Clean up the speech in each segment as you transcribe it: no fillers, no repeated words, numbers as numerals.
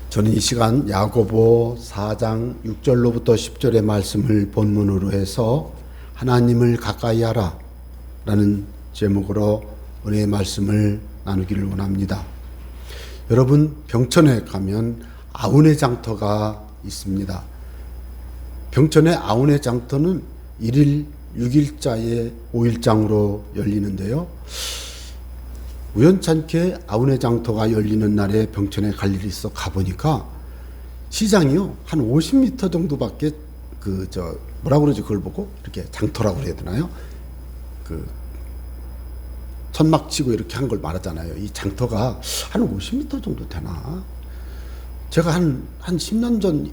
저는 이 시간 야고보 4장 6절로부터 10절의 말씀을 본문으로 해서 하나님을 가까이 하라 라는 제목으로 은혜의 말씀을 나누기를 원합니다. 여러분, 병천에 가면 아우네 장터가 있습니다. 병천의 아우네 장터는 1일 6일자에 5일장으로 열리는데요. 우연찮게 아우네 장터가 열리는 날에 병천에 갈 일이 있어 가보니까 시장이요 한 50m 정도밖에 뭐라고 그러지, 그걸 보고 이렇게 장터라고 그래야 되나요? 천막 치고 이렇게 한 걸 말하잖아요. 이 장터가 한 50m 정도 되나? 제가 한 10년 전,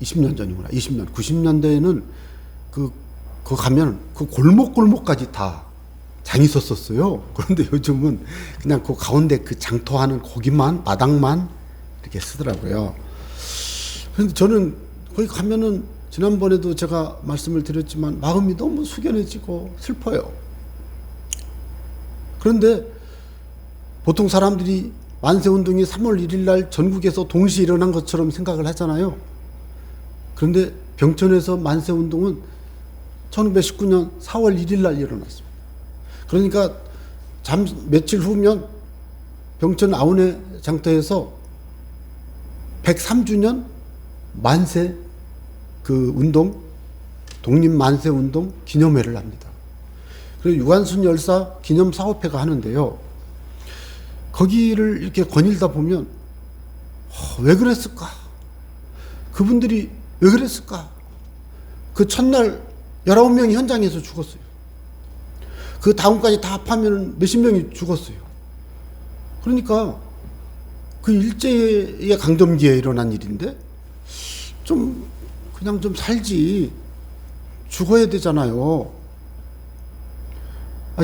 20년 전이구나. 20년, 90년대에는 그 가면 그 골목골목까지 다 장이 섰었어요. 그런데 요즘은 그냥 그 가운데 그 장터하는 거기만, 마당만 이렇게 쓰더라고요. 그런데 저는 거기 가면은 지난번에도 제가 말씀을 드렸지만 마음이 너무 숙연해지고 슬퍼요. 그런데 보통 사람들이 만세운동이 3월 1일 날 전국에서 동시에 일어난 것처럼 생각을 하잖아요. 그런데 병천에서 만세운동은 1919년 4월 1일 날 일어났습니다. 그러니까 며칠 후면 병천 아우네 장터에서 103주년 만세 운동, 독립 만세 운동 기념회를 합니다. 그리고 유관순 열사 기념 사업회가 하는데요. 거기를 이렇게 거닐다 보면 왜 그랬을까? 그분들이 왜 그랬을까? 그 첫날 19명이 현장에서 죽었어요. 그 다음까지 다 합하면 몇십 명이 죽었어요. 그러니까 그 일제의 강점기에 일어난 일인데 그냥 좀 살지, 죽어야 되잖아요.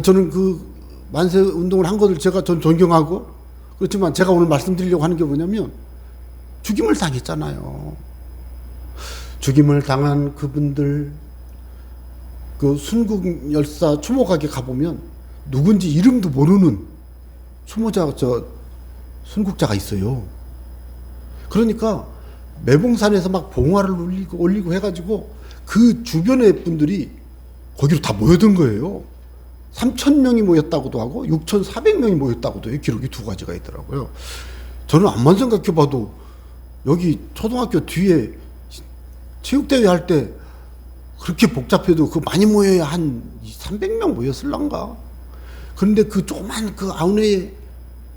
저는 그 만세 운동을 한 것을 전 존경하고, 그렇지만 제가 오늘 말씀드리려고 하는 게 뭐냐면 죽임을 당했잖아요. 죽임을 당한 그분들, 그 순국 열사 추모각에 가보면 누군지 이름도 모르는 순국자가 있어요. 그러니까 매봉산에서 막 봉화를 올리고 해가지고 그 주변의 분들이 거기로 다 모여든 거예요. 3,000명이 모였다고도 하고 6,400명이 모였다고도 해요. 기록이 두 가지가 있더라고요. 저는 암만 생각해봐도 여기 초등학교 뒤에 체육대회 할 때 그렇게 복잡해도 그 많이 모여야 한 300명 모였을란가? 그런데 그 조그만 그 아우네에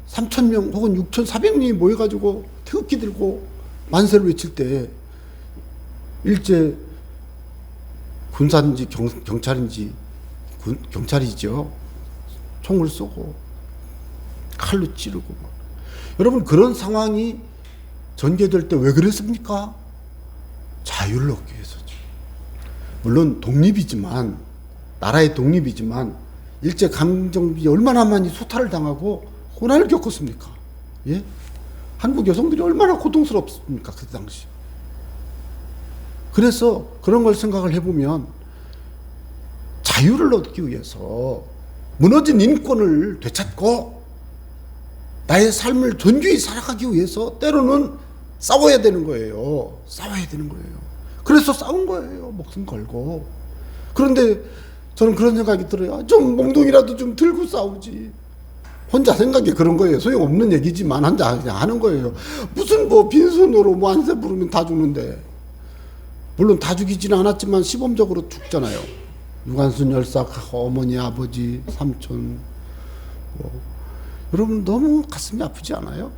3,000명 혹은 6,400명이 모여가지고 태극기 들고 만세를 외칠 때 일제 군사인지 경찰인지 경찰이죠. 총을 쏘고 칼로 찌르고 막. 여러분, 그런 상황이 전개될 때 왜 그랬습니까? 자유를 얻기 위해서죠. 물론 독립이지만, 나라의 독립이지만 일제 강점기 얼마나 많이 소탈을 당하고 고난을 겪었습니까? 예? 한국 여성들이 얼마나 고통스럽습니까? 그 당시. 그래서 그런 걸 생각을 해보면 자유를 얻기 위해서 무너진 인권을 되찾고 나의 삶을 존귀히 살아가기 위해서 때로는 싸워야 되는 거예요. 싸워야 되는 거예요. 그래서 싸운 거예요. 목숨 걸고. 그런데 저는 그런 생각이 들어요. 좀 몽둥이라도 좀 들고 싸우지. 혼자 생각이 그런 거예요. 소용없는 얘기지만 혼자 그냥 하는 거예요. 무슨 빈손으로 만세 부르면 다 죽는데. 물론 다 죽이지는 않았지만 시범적으로 죽잖아요. 유관순 열사 어머니, 아버지, 삼촌. 여러분, 너무 가슴이 아프지 않아요?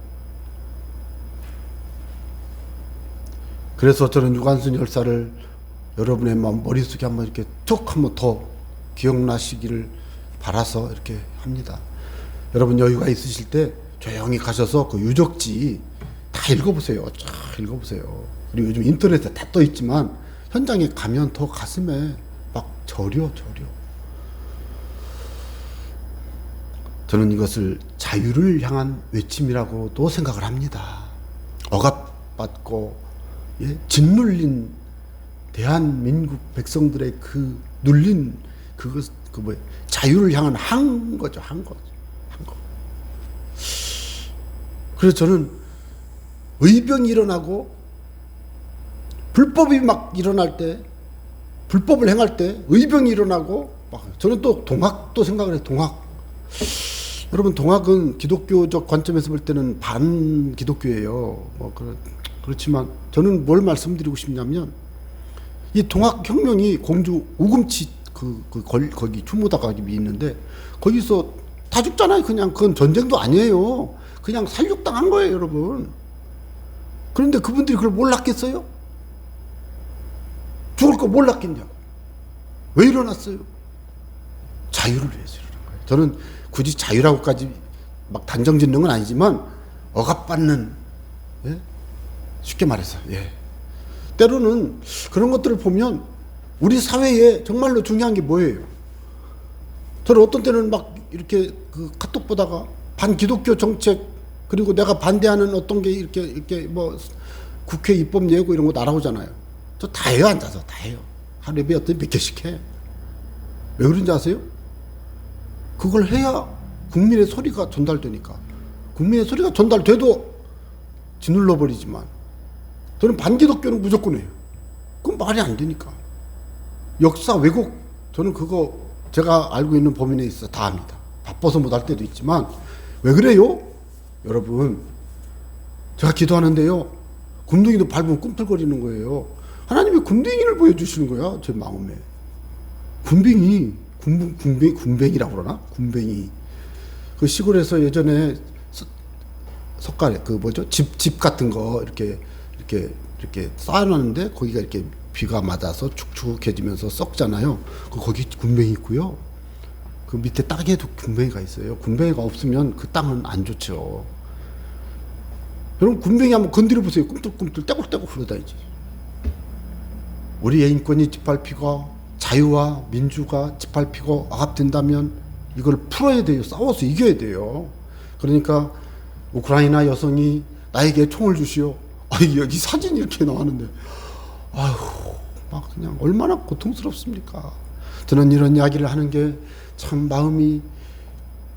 그래서 저는 유관순 열사를 여러분의 머릿속에 한번 이렇게 툭 한번 더 기억나시기를 바라서 이렇게 합니다. 여러분, 여유가 있으실 때 조용히 가셔서 그 유적지 다 읽어보세요. 쫙 읽어보세요. 그리고 요즘 인터넷에 다 떠 있지만 현장에 가면 더 가슴에 막 저려. 저는 이것을 자유를 향한 외침이라고도 생각을 합니다. 억압받고 짓눌린 대한민국 백성들의 그 눌린 자유를 향한 한 거죠. 한 거. 그래서 저는 의병이 일어나고 불법이 막 일어날 때, 불법을 행할 때 의병이 일어나고 막 저는 또 동학도 생각을 해요. 동학. 여러분 동학은 기독교적 관점에서 볼 때는 반 기독교예요. 뭐 그렇지만 저는 뭘 말씀드리고 싶냐면 이 동학 혁명이 공주 우금치 거기 추모다각이 있는데 거기서 다 죽잖아요. 그냥 그건 전쟁도 아니에요. 그냥 살육당한 거예요, 여러분. 그런데 그분들이 그걸 몰랐겠어요? 죽을 거 몰랐겠냐고. 왜 일어났어요? 자유를 위해서 일어난 거예요. 저는 굳이 자유라고까지 막 단정 짓는 건 아니지만 억압받는, 예? 쉽게 말해서, 예. 때로는 그런 것들을 보면 우리 사회에 정말로 중요한 게 뭐예요? 저는 어떤 때는 막 이렇게 그 카톡 보다가 반기독교 정책 그리고 내가 반대하는 어떤 게 이렇게 뭐 국회 입법 예고 이런 거 날아오잖아요. 저 다 해요, 앉아서 다 해요. 하루에 몇 개씩 해. 왜 그런지 아세요? 그걸 해야 국민의 소리가 전달되니까. 국민의 소리가 전달돼도 짓눌러 버리지만 저는 반기독교는 무조건 해요. 그건 말이 안 되니까. 역사 왜곡 저는 그거 제가 알고 있는 범위 내에 있어 다 합니다. 바빠서 못 할 때도 있지만 왜 그래요? 여러분 제가 기도하는데요. 굼벵이도 밟으면 꿈틀거리는 거예요. 하나님이 굼벵이를 보여주시는 거야. 제 마음에. 굼벵이라고 그러나? 굼벵이. 그 시골에서 예전에 석가래 그 뭐죠? 집 같은 거 이렇게 쌓아놨는데 거기가 이렇게 비가 맞아서 축축해지면서 썩잖아요. 거기 굼벵이 있고요. 그 밑에 땅에도 굼벵이가 있어요. 굼벵이가 없으면 그 땅은 안 좋죠. 여러분 굼벵이 한번 건드려 보세요. 꿈틀꿈틀 떼굴떼굴 흘러다니지. 우리의 인권이 짓밟히고 자유와 민주가 짓밟히고 억압된다면 이걸 풀어야 돼요. 싸워서 이겨야 돼요. 그러니까 우크라이나 여성이 나에게 총을 주시오. 여기 사진이 이렇게 나왔는데 아휴 막 그냥 얼마나 고통스럽습니까. 저는 이런 이야기를 하는 게 참 마음이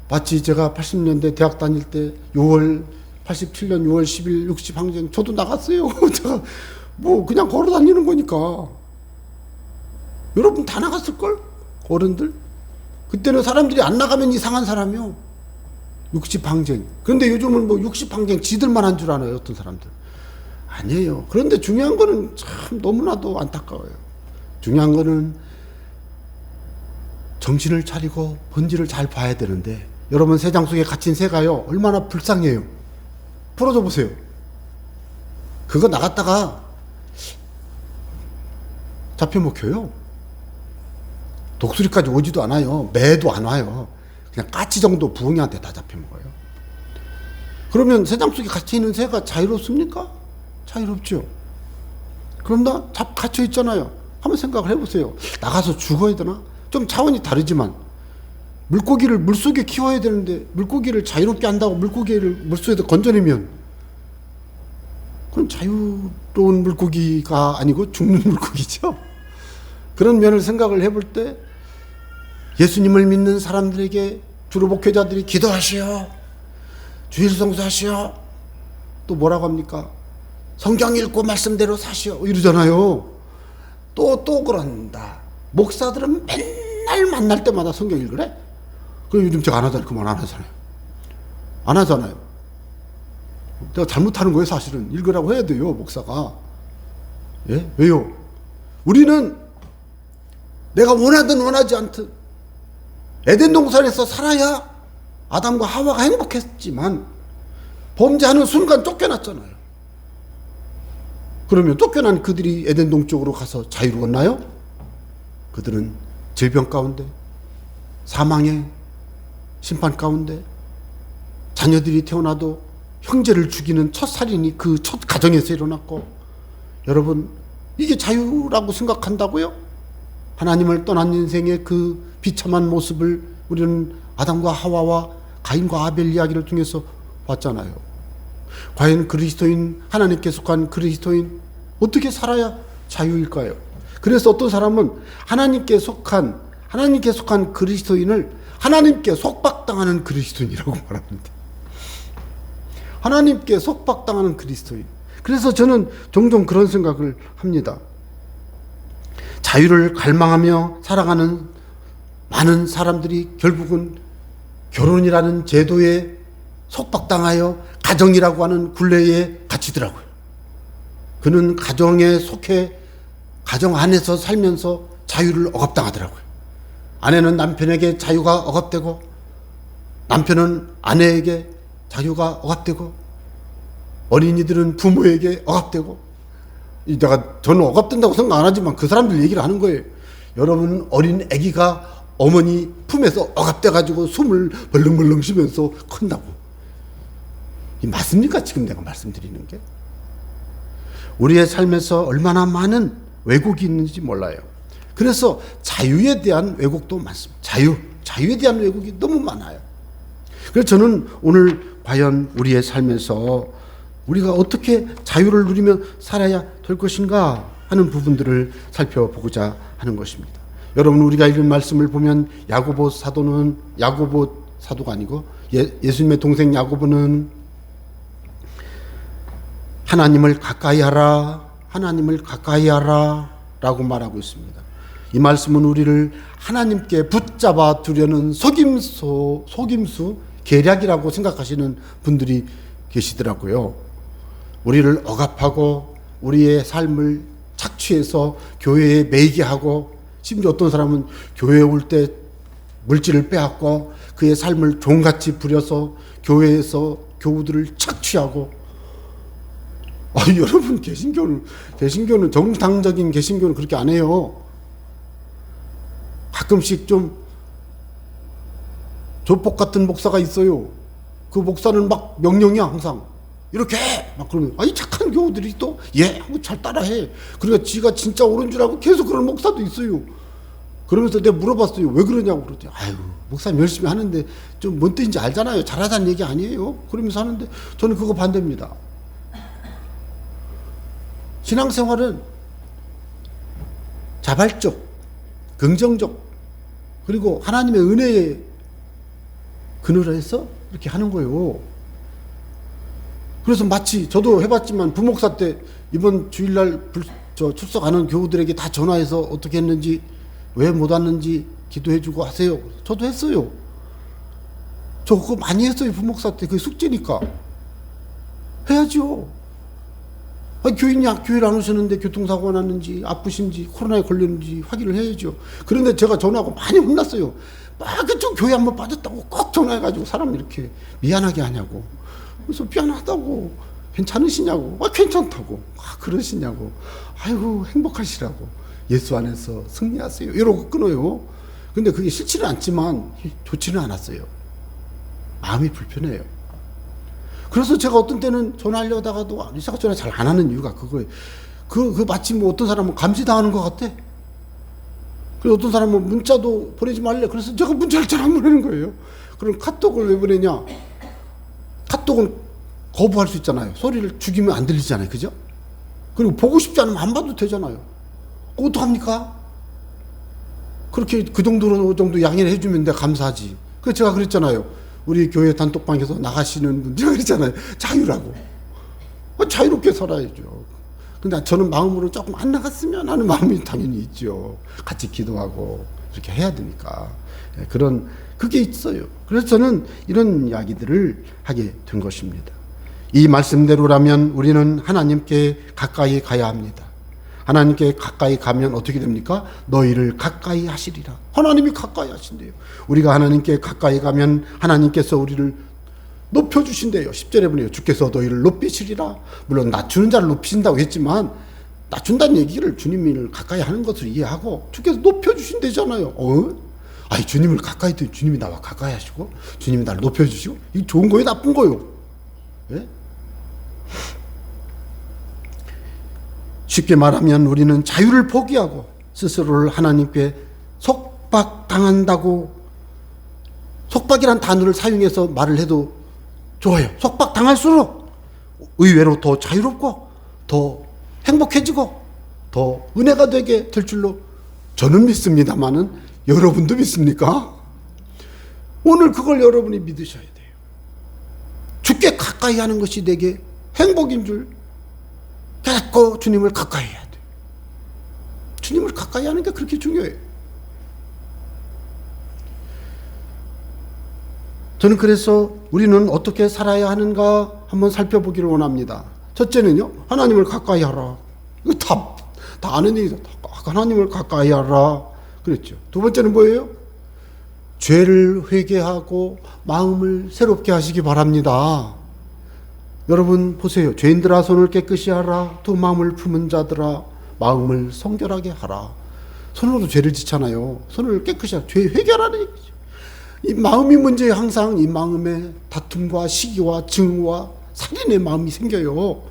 마치 제가 80년대 대학 다닐 때 87년 6월 10일 60항쟁 저도 나갔어요. 제가 뭐 그냥 걸어 다니는 거니까. 여러분 다 나갔을걸? 어른들? 그때는 사람들이 안 나가면 이상한 사람이요. 60항쟁. 그런데 요즘은 뭐 60항쟁 지들만 한 줄 아나요, 어떤 사람들. 아니에요. 그런데 중요한 거는 참 너무나도 안타까워요. 중요한 거는 정신을 차리고 본질을 잘 봐야 되는데 여러분 새장 속에 갇힌 새가요 얼마나 불쌍해요. 풀어줘 보세요. 그거 나갔다가 잡혀 먹혀요. 독수리까지 오지도 않아요. 매도 안 와요. 그냥 까치 정도 부엉이한테 다 잡혀 먹어요. 그러면 새장 속에 갇혀 있는 새가 자유롭습니까? 자유롭죠. 그럼 나 갇혀 있잖아요. 한번 생각을 해보세요. 나가서 죽어야 되나? 좀 차원이 다르지만 물고기를 물속에 키워야 되는데 물고기를 자유롭게 한다고 물고기를 물속에서 건져내면 그건 자유로운 물고기가 아니고 죽는 물고기죠. 그런 면을 생각을 해볼 때 예수님을 믿는 사람들에게 주로 목회자들이 기도하시오, 주일 성수하시오, 또 뭐라고 합니까? 성경 읽고 말씀대로 사시오 이러잖아요. 또 그런다. 목사들은 맨날 만날 때마다 성경 읽으래? 그럼 요즘 제가 안 하잖아요. 그만 안 하잖아요. 안 하잖아요. 내가 잘못하는 거예요, 사실은. 읽으라고 해야 돼요, 목사가. 예? 왜요? 우리는 내가 원하든 원하지 않든 에덴 동산에서 살아야 아담과 하와가 행복했지만 범죄하는 순간 쫓겨났잖아요. 그러면 쫓겨난 그들이 에덴 동쪽으로 가서 자유로웠나요? 그들은 질병 가운데, 사망의 심판 가운데, 자녀들이 태어나도 형제를 죽이는 첫 살인이 그 첫 가정에서 일어났고, 여러분 이게 자유라고 생각한다고요? 하나님을 떠난 인생의 그 비참한 모습을 우리는 아담과 하와와 가인과 아벨 이야기를 통해서 봤잖아요. 과연 그리스도인, 하나님께 속한 그리스도인 어떻게 살아야 자유일까요? 그래서 어떤 사람은 하나님께 속한 그리스도인을 하나님께 속박당하는 그리스도인이라고 말합니다. 하나님께 속박당하는 그리스도인. 그래서 저는 종종 그런 생각을 합니다. 자유를 갈망하며 살아가는 많은 사람들이 결국은 결혼이라는 제도에 속박당하여 가정이라고 하는 굴레에 갇히더라고요. 그는 가정에 속해 가정 안에서 살면서 자유를 억압당하더라고요. 아내는 남편에게 자유가 억압되고 남편은 아내에게 자유가 억압되고 어린이들은 부모에게 억압되고, 저는 억압된다고 생각 안 하지만 그 사람들 얘기를 하는 거예요. 여러분, 어린 아기가 어머니 품에서 억압돼가지고 숨을 벌렁벌렁 쉬면서 큰다고. 이 맞습니까? 지금 내가 말씀드리는 게. 우리의 삶에서 얼마나 많은 왜곡이 있는지 몰라요. 그래서 자유에 대한 왜곡도 많습니다. 자유에 대한 왜곡이 너무 많아요. 그래서 저는 오늘 과연 우리의 삶에서 우리가 어떻게 자유를 누리며 살아야 될 것인가 하는 부분들을 살펴보고자 하는 것입니다. 여러분, 우리가 읽은 말씀을 보면 야고보 사도가 아니고 예수님의 동생 야고보는 하나님을 가까이 하라 라고 말하고 있습니다. 이 말씀은 우리를 하나님께 붙잡아 두려는 속임수, 계략이라고 생각하시는 분들이 계시더라고요. 우리를 억압하고 우리의 삶을 착취해서 교회에 매이게 하고, 심지어 어떤 사람은 교회에 올 때 물질을 빼앗고 그의 삶을 종같이 부려서 교회에서 교우들을 착취하고. 여러분, 개신교는 정상적인 개신교는 그렇게 안 해요. 가끔씩 좀 조폭 같은 목사가 있어요. 그 목사는 막 명령이야, 항상. 이렇게 막 그러면 착한 교우들이 또 하고 잘 따라해. 그러니까 지가 진짜 옳은 줄 알고 계속 그런 목사도 있어요. 그러면서 내가 물어봤어요. 왜 그러냐고 그러더니 목사님 열심히 하는데 좀 뭔 뜻인지 알잖아요. 잘하자는 얘기 아니에요. 그러면서 하는데 저는 그거 반대입니다. 신앙생활은 자발적, 긍정적, 그리고 하나님의 은혜에 근거를 해서 이렇게 하는 거예요. 그래서 마치 저도 해봤지만 부목사 때 이번 주일날 출석하는 교우들에게 다 전화해서 어떻게 했는지, 왜 못 왔는지 기도해주고 하세요. 저도 했어요. 저 그거 많이 했어요. 부목사 때. 그게 숙제니까 해야죠. 교인이 교회를 안 오셨는데 교통사고가 났는지 아프신지 코로나에 걸렸는지 확인을 해야죠. 그런데 제가 전화하고 많이 혼났어요. 그쪽 교회 한번 빠졌다고 꼭 전화해가지고 사람 이렇게 미안하게 하냐고. 그래서 미안하다고, 괜찮으시냐고, 괜찮다고, 그러시냐고, 아이고 행복하시라고, 예수 안에서 승리하세요, 이러고 끊어요. 근데 그게 싫지는 않지만 좋지는 않았어요. 마음이 불편해요. 그래서 제가 어떤 때는 전화하려다가도 제가 전화 잘 안 하는 이유가 그거예요. 마치 어떤 사람은 감시당하는 것 같아. 그래서 어떤 사람은 문자도 보내지 말래. 그래서 제가 문자를 잘 안 보내는 거예요. 그럼 카톡을 왜 보내냐? 카톡은 거부할 수 있잖아요. 소리를 죽이면 안 들리잖아요. 그죠? 그리고 보고 싶지 않으면 안 봐도 되잖아요. 어떡합니까? 그렇게 그 정도 양해를 해주면 내가 감사하지. 그래서 제가 그랬잖아요. 우리 교회 단톡방에서 나가시는 분들 그랬잖아요. 자유라고. 자유롭게 살아야죠. 근데 저는 마음으로 조금 안 나갔으면 하는 마음이 당연히 있죠. 같이 기도하고 이렇게 해야 되니까. 그게 있어요. 그래서 저는 이런 이야기들을 하게 된 것입니다. 이 말씀대로라면 우리는 하나님께 가까이 가야 합니다. 하나님께 가까이 가면 어떻게 됩니까? 너희를 가까이 하시리라. 하나님이 가까이 하신대요. 우리가 하나님께 가까이 가면 하나님께서 우리를 높여주신대요. 10절에 보내요. 주께서 너희를 높이시리라. 물론 낮추는 자를 높이신다고 했지만 낮춘다는 얘기를 주님을 가까이 하는 것을 이해하고 주께서 높여주신대잖아요. 주님을 가까이 두면 주님이 나와 가까이 하시고 주님이 나를 높여주시고, 이게 좋은 거예요, 나쁜 거예요? 예? 쉽게 말하면 우리는 자유를 포기하고 스스로를 하나님께 속박당한다고, 속박이란 단어를 사용해서 말을 해도 좋아요. 속박당할수록 의외로 더 자유롭고 더 행복해지고 더 은혜가 되게 될 줄로 저는 믿습니다만은, 여러분도 믿습니까? 오늘 그걸 여러분이 믿으셔야 돼요. 주께 가까이 하는 것이 내게 행복인 줄 깨닫고 주님을 가까이 해야 돼. 주님을 가까이 하는 게 그렇게 중요해요. 저는 그래서 우리는 어떻게 살아야 하는가 한번 살펴보기를 원합니다. 첫째는요, 하나님을 가까이 하라. 이거 다 아는 얘기죠. 하나님을 가까이 하라 그랬죠. 두 번째는 뭐예요? 죄를 회개하고 마음을 새롭게 하시기 바랍니다. 여러분 보세요. 죄인들아 손을 깨끗이 하라. 두 마음을 품은 자들아 마음을 성결하게 하라. 손으로도 죄를 짓잖아요. 손을 깨끗이 하라. 죄 회개하라는 얘기죠. 이 마음이 문제예요. 항상 이 마음에 다툼과 시기와 증오와 살인의 마음이 생겨요.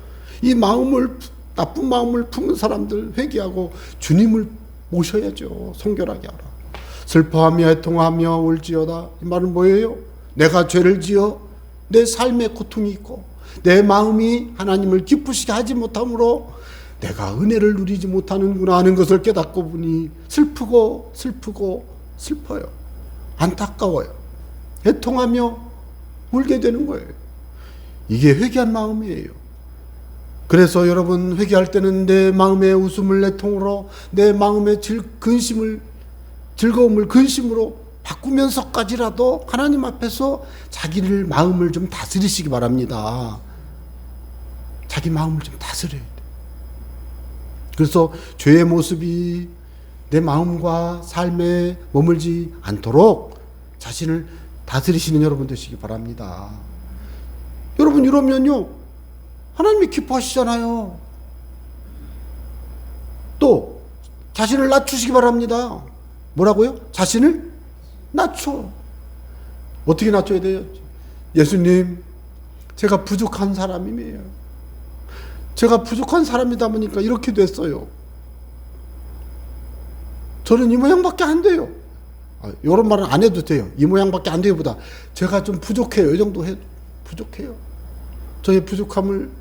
이 마음을, 나쁜 마음을 품은 사람들 회개하고 주님을 모셔야죠. 성결하게 하라. 슬퍼하며 애통하며 울지어다. 이 말은 뭐예요? 내가 죄를 지어 내 삶에 고통이 있고 내 마음이 하나님을 기쁘시게 하지 못함으로 내가 은혜를 누리지 못하는구나 하는 것을 깨닫고 보니 슬프고 슬퍼요. 안타까워요. 애통하며 울게 되는 거예요. 이게 회개한 마음이에요. 그래서 여러분 회개할 때는 내 마음의 웃음을 애통으로 내 마음의 즐거움을 근심으로 바꾸면서까지라도 하나님 앞에서 자기를 마음을 좀 다스리시기 바랍니다. 자기 마음을 좀 다스려야 돼. 그래서 죄의 모습이 내 마음과 삶에 머물지 않도록 자신을 다스리시는 여러분 되시기 바랍니다. 여러분 이러면요 하나님이 기뻐하시잖아요. 또 자신을 낮추시기 바랍니다. 뭐라고요? 자신을 낮춰. 어떻게 낮춰야 돼요? 예수님, 제가 부족한 사람이에요. 제가 부족한 사람이다 보니까 이렇게 됐어요. 저는 이 모양밖에 안 돼요. 이런 말은 안 해도 돼요. 이 모양밖에 안 돼요 보다 제가 좀 부족해요. 이 정도 해도 부족해요. 저의 부족함을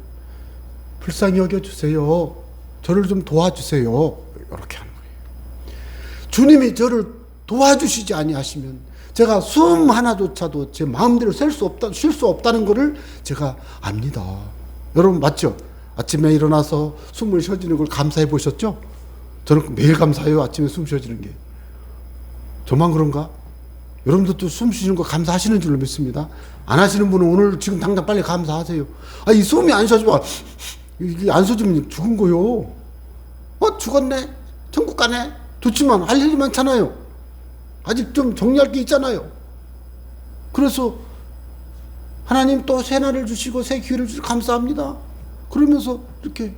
불쌍히 여겨주세요. 저를 좀 도와주세요. 이렇게 하는 거예요. 주님이 저를 도와주시지 아니하시면 제가 숨 하나조차도 제 마음대로 쉴 수 없다는 것을 제가 압니다. 여러분 맞죠? 아침에 일어나서 숨을 쉬어지는 걸 감사해 보셨죠? 저는 매일 감사해요. 아침에 숨 쉬어지는 게. 저만 그런가? 여러분들도 숨 쉬는 거 감사하시는 줄로 믿습니다. 안 하시는 분은 오늘 지금 당장 빨리 감사하세요. 이 숨이 안 쉬어지면 이게 안 쉬어지면 죽은 거요. 죽었네. 천국 가네. 좋지만 할 일이 많잖아요. 아직 좀 정리할 게 있잖아요. 그래서 하나님 또 새 날을 주시고 새 기회를 주시고 감사합니다. 그러면서 이렇게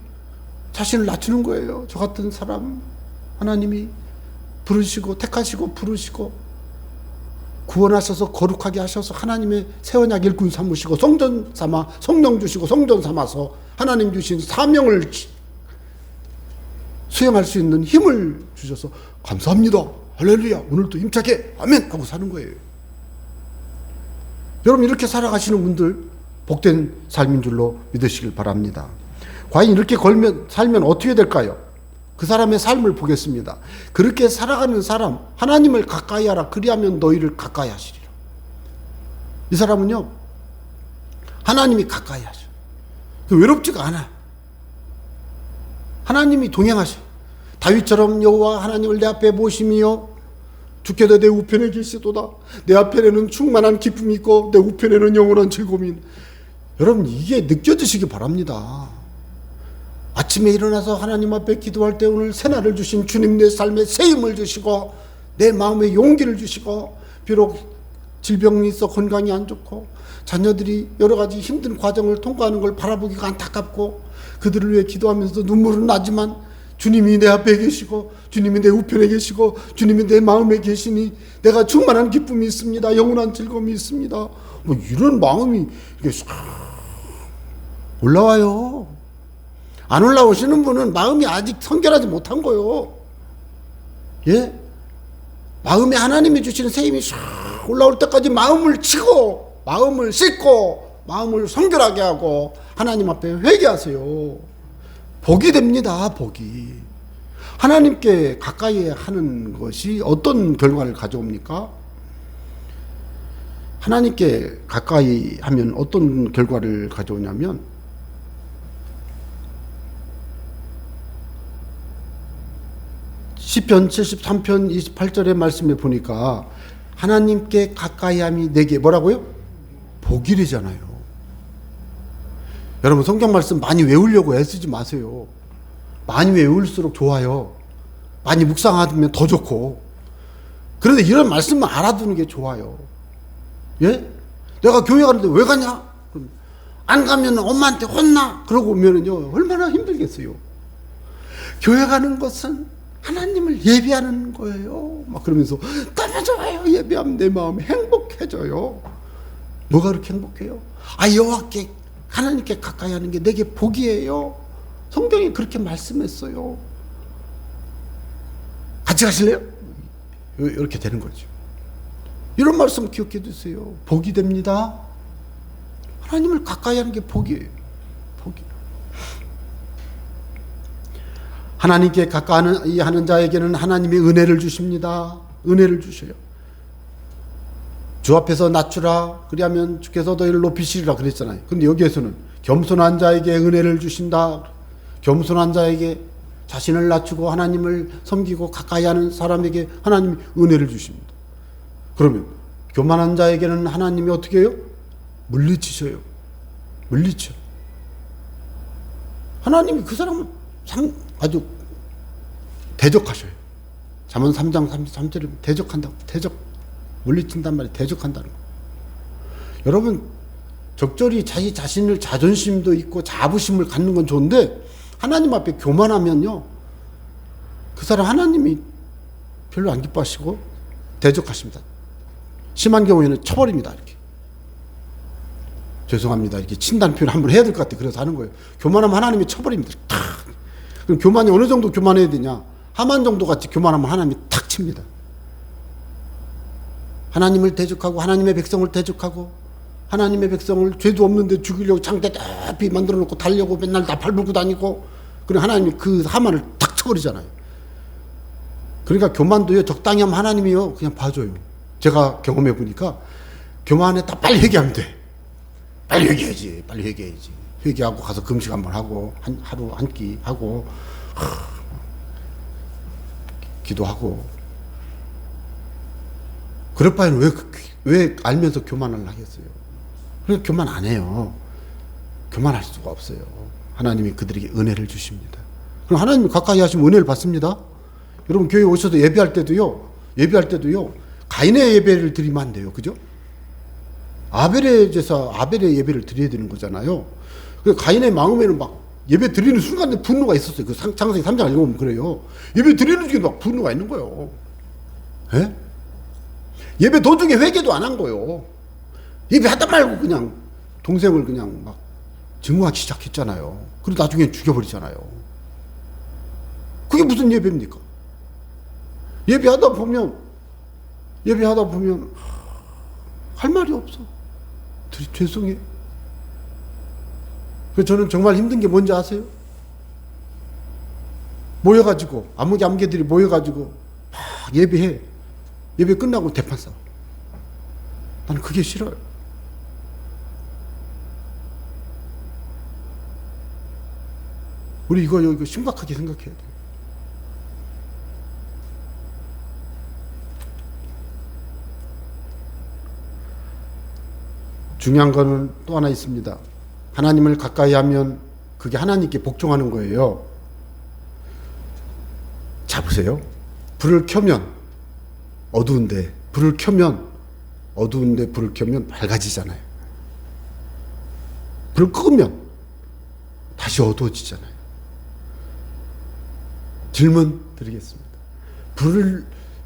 자신을 낮추는 거예요. 저 같은 사람 하나님이 부르시고 택하시고 부르시고 구원하셔서 거룩하게 하셔서 하나님의 새 언약 일꾼 삼으시고 성전 삼아 성령 주시고 성전 삼아서 하나님 주신 사명을 수행할 수 있는 힘을 주셔서 감사합니다. 할렐루야. 오늘도 힘차게 아멘 하고 사는 거예요. 여러분 이렇게 살아가시는 분들 복된 삶인 줄로 믿으시길 바랍니다. 과연 이렇게 살면 어떻게 될까요? 그 사람의 삶을 보겠습니다. 그렇게 살아가는 사람 하나님을 가까이 하라. 그리하면 너희를 가까이 하시리라. 이 사람은요 하나님이 가까이 하셔. 외롭지가 않아. 하나님이 동행하셔. 다윗처럼 여호와 하나님을 내 앞에 모심이여 주께서 내 우편에 계시도다. 내 앞에는 충만한 기쁨이 있고 내 우편에는 영원한 즐거움이. 여러분 이게 느껴지시기 바랍니다. 아침에 일어나서 하나님 앞에 기도할 때 오늘 새날을 주신 주님 내 삶에 새 힘을 주시고 내 마음에 용기를 주시고 비록 질병이 있어 건강이 안 좋고 자녀들이 여러 가지 힘든 과정을 통과하는 걸 바라보기가 안타깝고 그들을 위해 기도하면서 눈물은 나지만 주님이 내 앞에 계시고 주님이 내 우편에 계시고 주님이 내 마음에 계시니 내가 충만한 기쁨이 있습니다. 영원한 즐거움이 있습니다. 뭐 이런 마음이 이게 싹 올라와요. 안 올라오시는 분은 마음이 아직 성결하지 못한 거요. 예? 마음에 하나님이 주시는 새 힘이 싹 올라올 때까지 마음을 치고 마음을 씻고 마음을 성결하게 하고 하나님 앞에 회개하세요. 복이 됩니다. 복이. 하나님께 가까이 하는 것이 어떤 결과를 가져옵니까? 하나님께 가까이 하면 어떤 결과를 가져오냐면 시편 73편 28절의 말씀에 보니까 하나님께 가까이함이 내게 뭐라고요? 복이래잖아요. 여러분 성경 말씀 많이 외우려고 애쓰지 마세요. 많이 외울수록 좋아요. 많이 묵상하면 더 좋고. 그런데 이런 말씀만 알아두는 게 좋아요. 예? 내가 교회 가는데 왜 가냐? 안 가면 엄마한테 혼나. 그러고 오면은요 얼마나 힘들겠어요. 교회 가는 것은 하나님을 예배하는 거예요. 막 그러면서 너무 좋아요. 예배하면 내 마음이 행복해져요. 뭐가 그렇게 행복해요? 여호와께 하나님께 가까이 하는 게 내게 복이에요. 성경이 그렇게 말씀했어요. 같이 가실래요? 이렇게 되는 거죠. 이런 말씀 기억해 두세요. 복이 됩니다. 하나님을 가까이 하는 게 복이에요. 복이에요. 하나님께 가까이 하는 자에게는 하나님이 은혜를 주십니다. 은혜를 주셔요. 주 앞에서 낮추라 그리하면 주께서 너희를 높이시리라 그랬잖아요. 근데 여기에서는 겸손한 자에게 은혜를 주신다. 겸손한 자에게 자신을 낮추고 하나님을 섬기고 가까이 하는 사람에게 하나님이 은혜를 주십니다. 그러면 교만한 자에게는 하나님이 어떻게 해요? 물리치셔요. 물리쳐. 하나님이 그 사람을 아주 대적하셔요. 잠언 3장 33절에 대적한다고. 대적. 물리친단 말이에요. 대적한다는 거. 여러분 적절히 자기 자신을 자존심도 있고 자부심을 갖는 건 좋은데 하나님 앞에 교만하면요 그 사람 하나님이 별로 안 기뻐하시고 대적하십니다. 심한 경우에는 쳐버립니다. 이렇게 죄송합니다. 이렇게 친다는 표현 한번 해야 될 것 같아. 그래서 하는 거예요. 교만하면 하나님이 쳐버립니다. 탁. 그럼 교만이 어느 정도 교만해야 되냐? 하만 정도 같이 교만하면 하나님이 탁 칩니다. 하나님을 대적하고 하나님의 백성을 대적하고 하나님의 백성을 죄도 없는데 죽이려고 장대 높이 만들어 놓고 달려고 맨날 나팔 불고 다니고 그럼 하나님이 그 하만을 탁 쳐버리잖아요. 그러니까 교만도요 적당히 하면 하나님이요 그냥 봐줘요. 제가 경험해 보니까 교만했다 빨리 회개하면 돼. 빨리 회개해야지. 빨리 회개해야지. 회개하고 가서 금식 한번 하고 하루 한 끼 하고 기도하고 그럴 바에는 왜 알면서 교만을 하겠어요? 그래서 교만 안 해요. 교만할 수가 없어요. 하나님이 그들에게 은혜를 주십니다. 그럼 하나님이 가까이 하시면 은혜를 받습니다. 여러분 교회 오셔서 예배할 때도요 가인의 예배를 드리면 안 돼요. 그죠? 아벨의 제사, 아벨의 예배를 드려야 되는 거잖아요. 그래서 가인의 마음에는 막 예배 드리는 순간에 분노가 있었어요. 그 창세기 3장 읽어보면 그래요. 예배 드리는 중에 막 분노가 있는 거예요. 예? 예배 도중에 회개도 안 한 거예요. 예배 하다 말고 그냥 동생을 그냥 막 증오하기 시작했잖아요. 그리고 나중에 죽여버리잖아요. 그게 무슨 예배입니까? 예배하다 보면 할 말이 없어. 죄송해요. 그래서 저는 정말 힘든 게 뭔지 아세요? 모여가지고 아무개들이 모여가지고 막 예배해. 예배 끝나고 대판 싸워. 나는 그게 싫어요. 우리 이거 심각하게 생각해야 돼요. 중요한 거는 또 하나 있습니다. 하나님을 가까이 하면 그게 하나님께 복종하는 거예요. 자 보세요. 불을 켜면 어두운데 불을 켜면 밝아지잖아요. 불을 끄면 다시 어두워지잖아요. 질문 드리겠습니다.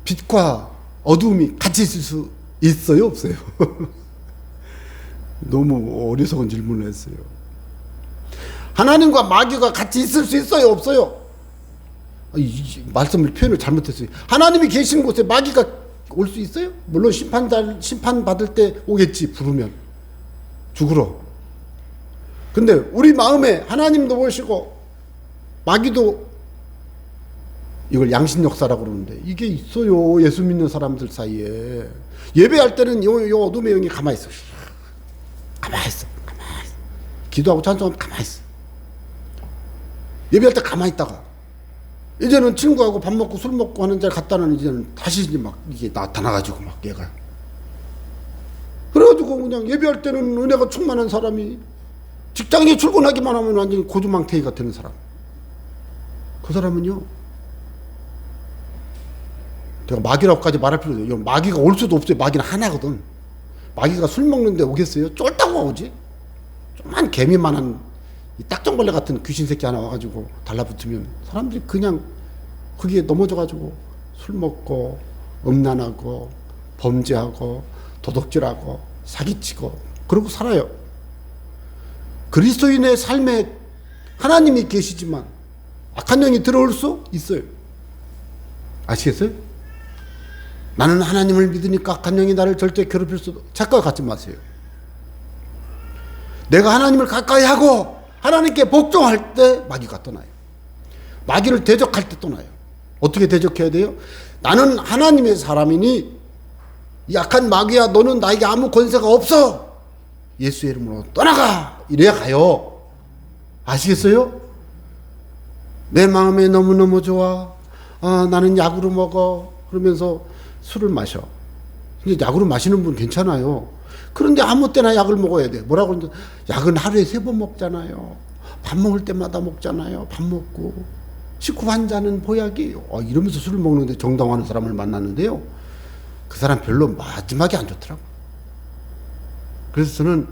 빛과 어두움이 같이 있을 수 있어요? 없어요? 너무 어리석은 질문을 했어요. 하나님과 마귀가 같이 있을 수 있어요? 없어요? 말씀을 표현을 잘못했어요. 하나님이 계신 곳에 마귀가 올 수 있어요? 물론 심판 받을 때 오겠지. 부르면 죽으러. 근데 우리 마음에 하나님도 오시고 마귀도 이걸 양신 역사라고 그러는데 이게 있어요. 예수 믿는 사람들 사이에. 예배할 때는 요 어둠의 영이 가만히 있어. 가만히 있어. 가만히 있어. 기도하고 찬송하면 가만히 있어. 예배할 때 가만히 있다가 이제는 친구하고 밥 먹고 술 먹고 하는 자리 갔다는 이제는 다시 이제 막 이게 나타나가지고 막 얘가. 그래가지고 그냥 예배할 때는 은혜가 충만한 사람이 직장에 출근하기만 하면 완전히 고주망태기가 되는 사람. 그 사람은요, 제가 마귀라고까지 말할 필요 없어요. 마귀가 올 수도 없어요. 마귀는 하나거든. 마귀가 술 먹는데 오겠어요? 쫄다고 오지? 좀만 개미만한 딱정벌레 같은 귀신 새끼 하나 와가지고 달라붙으면 사람들이 그냥 거기에 넘어져가지고 술 먹고 음란하고 범죄하고 도둑질하고 사기치고 그러고 살아요. 그리스도인의 삶에 하나님이 계시지만 악한 영이 들어올 수 있어요. 아시겠어요? 나는 하나님을 믿으니까 악한 영이 나를 절대 괴롭힐 수도. 착각 갖지 마세요. 내가 하나님을 가까이 하고 하나님께 복종할 때 마귀가 떠나요. 마귀를 대적할 때 떠나요. 어떻게 대적해야 돼요? 나는 하나님의 사람이니 약한 마귀야, 너는 나에게 아무 권세가 없어. 예수의 이름으로 떠나가. 이래야 가요. 아시겠어요? 내 마음에 너무너무 좋아. 나는 약으로 먹어. 그러면서 술을 마셔. 근데 약으로 마시는 분 괜찮아요. 그런데 아무 때나 약을 먹어야 돼. 뭐라고 그러는데, 약은 하루에 3번 먹잖아요. 밥 먹을 때마다 먹잖아요. 밥 먹고. 식후 환자는 보약이에요. 이러면서 술을 먹는데 정당화하는 사람을 만났는데요. 그 사람 별로 마지막에 안 좋더라고. 그래서 저는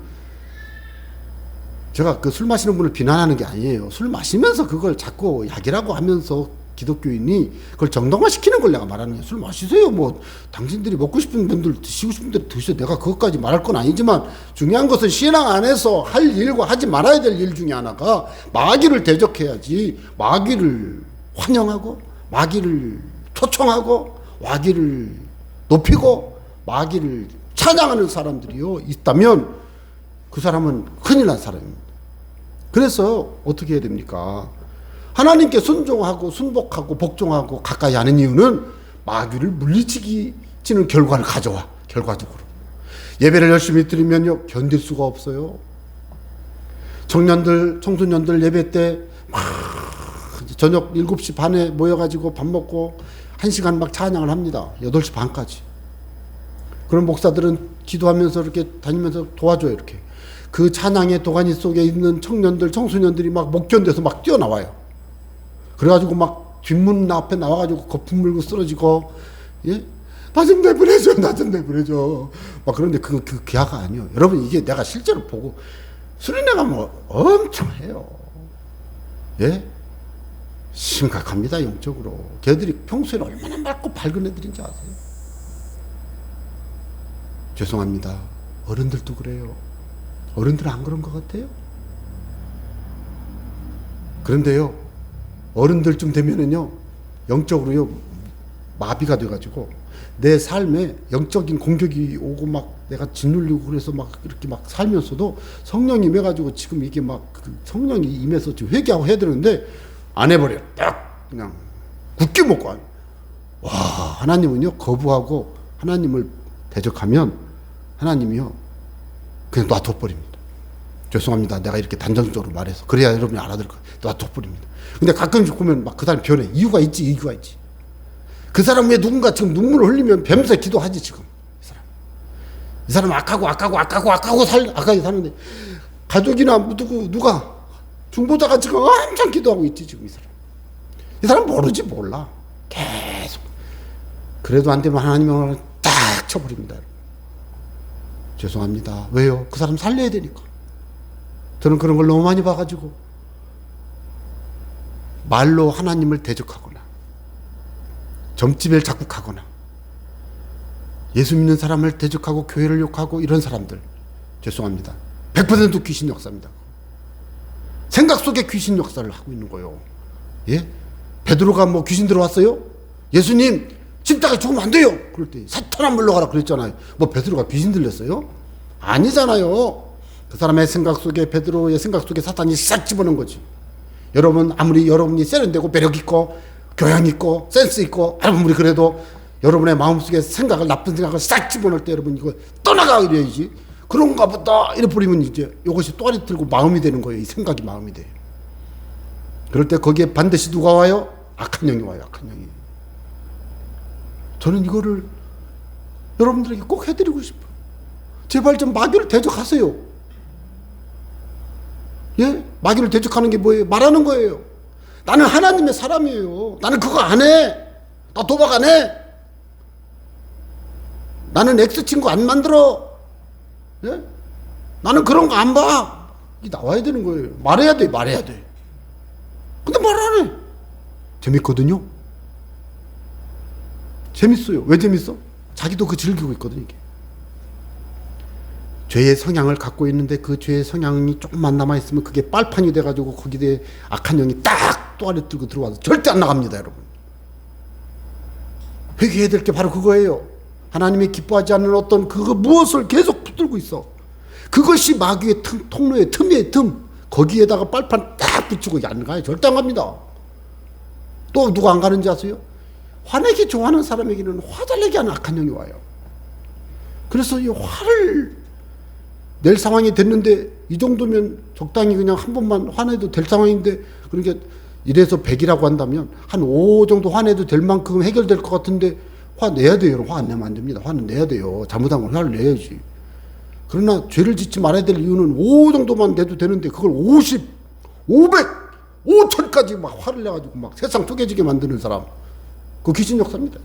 제가 그 술 마시는 분을 비난하는 게 아니에요. 술 마시면서 그걸 자꾸 약이라고 하면서 기독교인이 그걸 정당화시키는 걸 내가 말하는 거예요. 술 마시세요. 뭐 당신들이 먹고 싶은 분들 드시고 싶은 대로 드셔. 내가 그것까지 말할 건 아니지만 중요한 것은 신앙 안에서 할 일과 하지 말아야 될 일 중에 하나가 마귀를 대적해야지. 마귀를 환영하고 마귀를 초청하고 마귀를 높이고 마귀를 찬양하는 사람들이요 있다면 그 사람은 큰일 난 사람입니다. 그래서 어떻게 해야 됩니까? 하나님께 순종하고 순복하고 복종하고 가까이 하는 이유는 마귀를 물리치는 결과를 가져와. 결과적으로 예배를 열심히 드리면요 견딜 수가 없어요. 청년들 청소년들 예배 때 막 저녁 7시 반에 모여가지고 밥 먹고 1시간 막 찬양을 합니다. 8시 반까지. 그런 목사들은 기도하면서 이렇게 다니면서 도와줘요. 이렇게 그 찬양의 도가니 속에 있는 청년들 청소년들이 막 못 견뎌서 막 뛰어나와요. 그래가지고 막 뒷문 앞에 나와가지고 거품 물고 쓰러지고, 예? 나 좀 내보내줘, 나 좀 내보내줘. 막 그런데 그 기아가 아니요. 여러분, 이게 내가 실제로 보고, 수련회 가면 엄청 해요. 예? 심각합니다, 영적으로. 걔들이 평소에 얼마나 맑고 밝은 애들인지 아세요? 죄송합니다. 어른들도 그래요. 어른들은 안 그런 것 같아요? 그런데요, 어른들쯤 되면은요, 영적으로요, 마비가 돼가지고, 내 삶에 영적인 공격이 오고 막 내가 짓눌리고 그래서 막 이렇게 막 살면서도 성령이 임해가지고 지금 이게 막 성령이 임해서 지금 회개하고 해야 되는데, 안 해버려요. 딱, 그냥, 굳게 먹고 안. 와, 하나님은요, 거부하고 하나님을 대적하면 하나님이요, 그냥 놔둬버립니다. 죄송합니다. 내가 이렇게 단정적으로 말해서. 그래야 여러분이 알아들을 거예요. 놔둬버립니다. 근데 가끔씩 보면 막 그 사람 변해. 이유가 있지, 이유가 있지. 그 사람 왜 누군가 지금 눈물을 흘리면 뱀새 기도하지, 지금. 이 사람 악하게 사는데, 가족이나 누가, 중보자가 지금 엄청 기도하고 있지, 지금 이 사람. 이 사람 모르지, 몰라. 계속. 그래도 안 되면 하나님은 딱 쳐버립니다. 죄송합니다. 왜요? 그 사람 살려야 되니까. 저는 그런 걸 너무 많이 봐가지고 말로 하나님을 대적하거나 점집을 작곡하거나 예수 믿는 사람을 대적하고 교회를 욕하고 이런 사람들 죄송합니다. 100% 귀신 역사입니다. 생각 속에 귀신 역사를 하고 있는 거예요. 예? 베드로가 뭐 귀신 들어왔어요? 예수님 십자가에 죽으면 안 돼요. 그럴 때 사탄아 물러가라 그랬잖아요. 뭐 베드로가 귀신 들렸어요? 아니잖아요. 그 사람의 생각 속에 베드로의 생각 속에 사탄이 싹 집어넣은 거지. 여러분 아무리 여러분이 세련되고 매력 있고 교양 있고 센스 있고 아무리 그래도 여러분의 마음속에 나쁜 생각을 싹 집어넣을 때 여러분 이거 떠나가 이래야지. 그런가 보다 이래 버리면 이제 이것이 또아리 들고 마음이 되는 거예요. 이 생각이 마음이 돼요. 그럴 때 거기에 반드시 누가 와요? 악한 영이 와요. 악한 영이. 저는 이거를 여러분들에게 꼭 해드리고 싶어요. 제발 좀 마귀를 대적하세요. 예? 마귀를 대적하는 게 뭐예요? 말하는 거예요. 나는 하나님의 사람이에요. 나는 그거 안 해. 나 도박 안 해. 나는 X친구 안 만들어. 예? 나는 그런 거 안 봐. 이게 나와야 되는 거예요. 말해야 돼. 말해야 돼. 근데 말 안 해. 재밌거든요. 재밌어요. 왜 재밌어? 자기도 그 즐기고 있거든 이게. 죄의 성향을 갖고 있는데 그 죄의 성향이 조금만 남아있으면 그게 빨판이 돼가지고 거기에 악한 영이 딱 또아리 들고 들어와서 절대 안 나갑니다 여러분. 회개해야 될 게 바로 그거예요. 하나님이 기뻐하지 않는 어떤 그거 무엇을 계속 붙들고 있어. 그것이 마귀의 통로의 틈이에요. 틈. 거기에다가 빨판 딱 붙이고 안 가요. 절대 안 갑니다. 또 누가 안 가는지 아세요? 화내기 좋아하는 사람에게는 화달래기 하는 악한 영이 와요. 그래서 이 화를 낼 상황이 됐는데 이 정도면 적당히 그냥 한 번만 화내도 될 상황인데, 그러니까 1에서 100이라고 한다면 한 5 정도 화내도 될 만큼 해결될 것 같은데 화내야 돼요. 화 안 내면 안 됩니다. 화는 내야 돼요. 잘못한 건 화를 내야지. 그러나 죄를 짓지 말아야 될 이유는 5 정도만 내도 되는데 그걸 50, 500, 5천까지 막 화를 내가지고 막 세상 쪼개지게 만드는 사람, 그 귀신 역사입니다.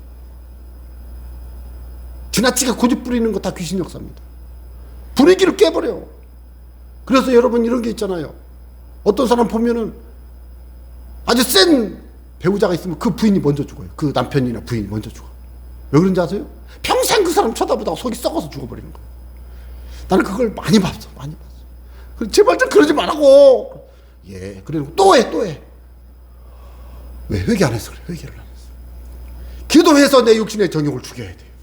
지나치게 고집 부리는 거 다 귀신 역사입니다. 분위기를 깨버려. 그래서 여러분 이런 게 있잖아요. 어떤 사람 보면은 아주 센 배우자가 있으면 그 부인이 먼저 죽어요. 그 남편이나 부인이 먼저 죽어. 왜 그런지 아세요? 평생 그 사람 쳐다보다가 속이 썩어서 죽어버리는 거예요. 나는 그걸 많이 봤어. 많이 봤어. 제발 좀 그러지 말라고. 예, 그래 또 해, 또 해. 왜 회개 안 했어? 그래, 회개를 안 했어. 기도해서 내 육신의 정욕을 죽여야 돼요.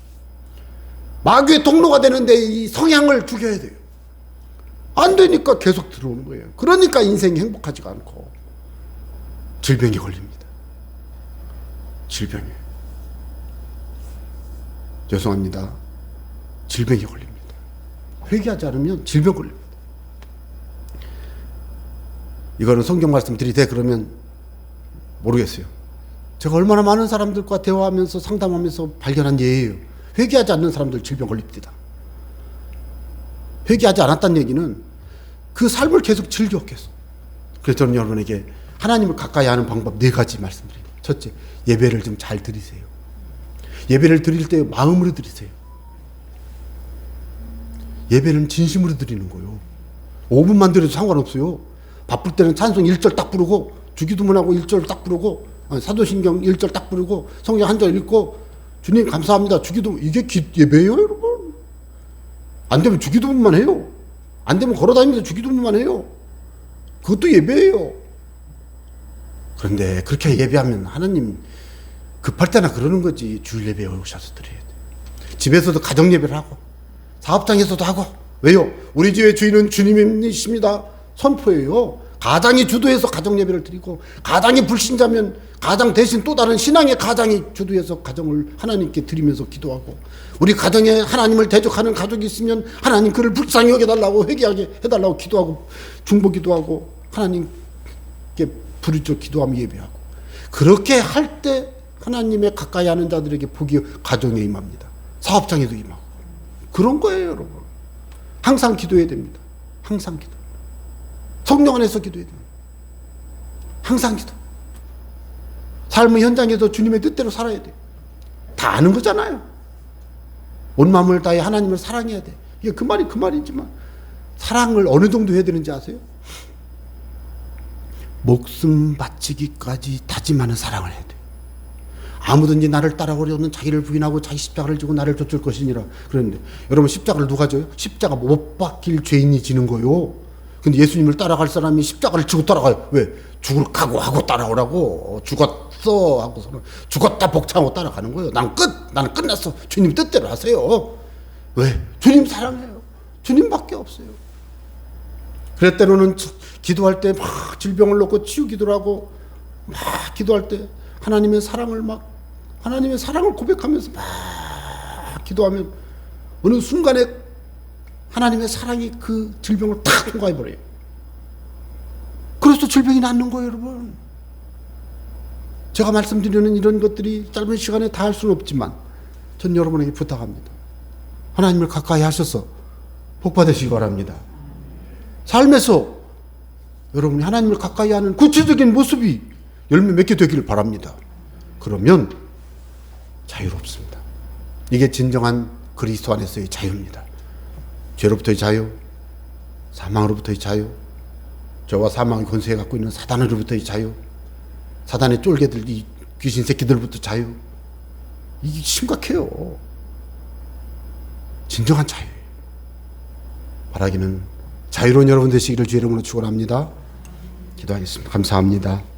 마귀의 통로가 되는데 이 성향을 죽여야 돼요. 안 되니까 계속 들어오는 거예요. 그러니까 인생이 행복하지가 않고 질병에 걸립니다. 질병에. 죄송합니다. 질병에 걸립니다. 회개하지 않으면 질병 걸립니다. 이거는 성경 말씀드리 돼 그러면 모르겠어요. 제가 얼마나 많은 사람들과 대화하면서 상담하면서 발견한 예예요. 회개하지 않는 사람들 질병 걸립니다. 회개하지 않았다는 얘기는 그 삶을 계속 즐겨 계속. 그래서 저는 여러분에게 하나님을 가까이 하는 방법 4가지 말씀드립니다. 첫째, 예배를 좀 잘 드리세요. 예배를 드릴 때 마음으로 드리세요. 예배는 진심으로 드리는 거예요. 5분만 드려도 상관없어요. 바쁠 때는 찬송 1절 딱 부르고 주기도문하고 1절 딱 부르고 사도신경 1절 딱 부르고 성경 1절 읽고 주님 감사합니다. 주기도 이게 예배예요, 여러분. 안 되면 주기도문만 해요. 안 되면 걸어다니면서 주기도문만 해요. 그것도 예배예요. 그런데 그렇게 예배하면 하나님 급할 때나 그러는 거지. 주일 예배에 오셔서 드려야 돼. 집에서도 가정 예배를 하고 사업장에서도 하고. 왜요? 우리 집의 주인은 주님이십니다. 선포예요. 가장이 주도해서 가정 예배를 드리고, 가장이 불신자면 가장 대신 또 다른 신앙의 가장이 주도해서 가정을 하나님께 드리면서 기도하고, 우리 가정에 하나님을 대적하는 가족이 있으면 하나님 그를 불쌍히 여겨달라고 회개하게 해달라고 기도하고 중보기도하고 하나님께 부르짖어 기도하며 예배하고. 그렇게 할 때 하나님의 가까이 하는 자들에게 복이 가정에 임합니다. 사업장에도 임하고. 그런 거예요, 여러분. 항상 기도해야 됩니다. 항상 기도. 성령 안에서 기도해야 됩니다. 항상 기도. 삶의 현장에서 주님의 뜻대로 살아야 돼. 다 아는 거잖아요. 온 마음을 다해 하나님을 사랑해야 돼. 이게 그 말이지만 사랑을 어느 정도 해야 되는지 아세요? 목숨 바치기까지 다짐하는 사랑을 해야 돼. 아무든지 나를 따라오려는 자기를 부인하고 자기 십자가를 지고 나를 쫓을 것이니라. 그런데 여러분 십자가를 누가 져요? 십자가 못 박힐 죄인이 지는 거요. 근데 예수님을 따라갈 사람이 십자가를 지고 따라가요. 왜? 죽을 각오하고 따라오라고. 죽었어 하고서는 죽었다 복창하고 따라가는 거예요. 나는 끝났어. 주님 뜻대로 하세요. 왜? 주님 사랑해요. 주님밖에 없어요. 그럴 때로는 기도할 때 막 질병을 놓고 치유 기도를 하고 막 기도할 때 하나님의 사랑을 고백하면서 막 기도하면 어느 순간에 하나님의 사랑이 그 질병을 탁 통과해버려요. 그래서 질병이 낫는 거예요, 여러분. 제가 말씀드리는 이런 것들이 짧은 시간에 다 할 수는 없지만 전 여러분에게 부탁합니다. 하나님을 가까이 하셔서 복 받으시기 바랍니다. 삶에서 여러분이 하나님을 가까이 하는 구체적인 모습이 열매 맺게 되기를 바랍니다. 그러면 자유롭습니다. 이게 진정한 그리스도 안에서의 자유입니다. 죄로부터의 자유, 사망으로부터의 자유, 죄와 사망의 권세에 갖고 있는 사단으로부터의 자유, 사단의 쫄개들, 이 귀신 새끼들부터 자유. 이게 심각해요. 진정한 자유예요. 바라기는 자유로운 여러분 되시기를 주의 이름으로 축원합니다. 기도하겠습니다. 감사합니다.